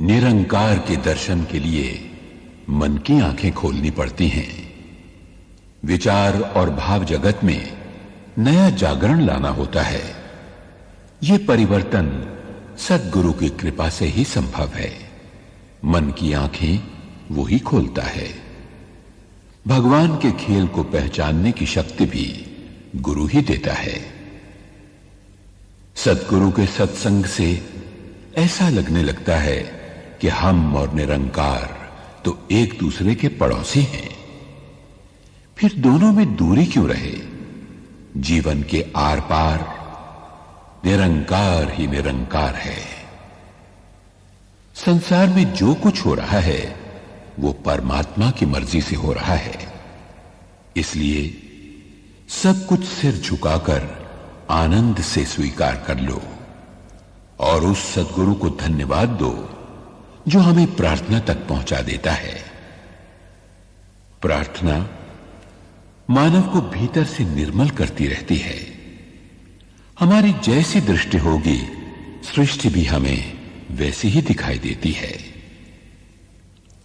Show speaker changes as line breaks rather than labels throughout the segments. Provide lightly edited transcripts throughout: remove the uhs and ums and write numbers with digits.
निरंकार के दर्शन के लिए मन की आंखें खोलनी पड़ती हैं। विचार और भाव जगत में नया जागरण लाना होता है। ये परिवर्तन सद्गुरु की कृपा से ही संभव है। मन की आंखें वो ही खोलता है। भगवान के खेल को पहचानने की शक्ति भी गुरु ही देता है। सद्गुरु के सत्संग से ऐसा लगने लगता है कि हम और निरंकार तो एक दूसरे के पड़ोसी हैं। फिर दोनों में दूरी क्यों रहे? जीवन के आर पार निरंकार ही निरंकार है। संसार में जो कुछ हो रहा है वो परमात्मा की मर्जी से हो रहा है। इसलिए सब कुछ सिर झुकाकर आनंद से स्वीकार कर लो और उस सद्गुरु को धन्यवाद दो जो हमें प्रार्थना तक पहुंचा देता है। प्रार्थना मानव को भीतर से निर्मल करती रहती है। हमारी जैसी दृष्टि होगी सृष्टि भी हमें वैसी ही दिखाई देती है।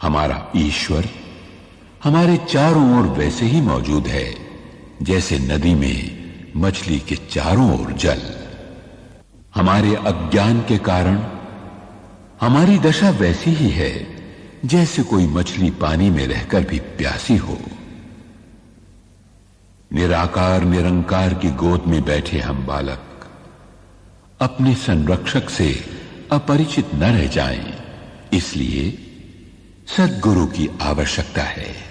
हमारा ईश्वर हमारे चारों ओर वैसे ही मौजूद है जैसे नदी में मछली के चारों ओर जल। हमारे अज्ञान के कारण हमारी दशा वैसी ही है जैसे कोई मछली पानी में रहकर भी प्यासी हो। निराकार निरंकार की गोद में बैठे हम बालक अपने संरक्षक से अपरिचित न रह जाएं, इसलिए सद्गुरु की आवश्यकता है।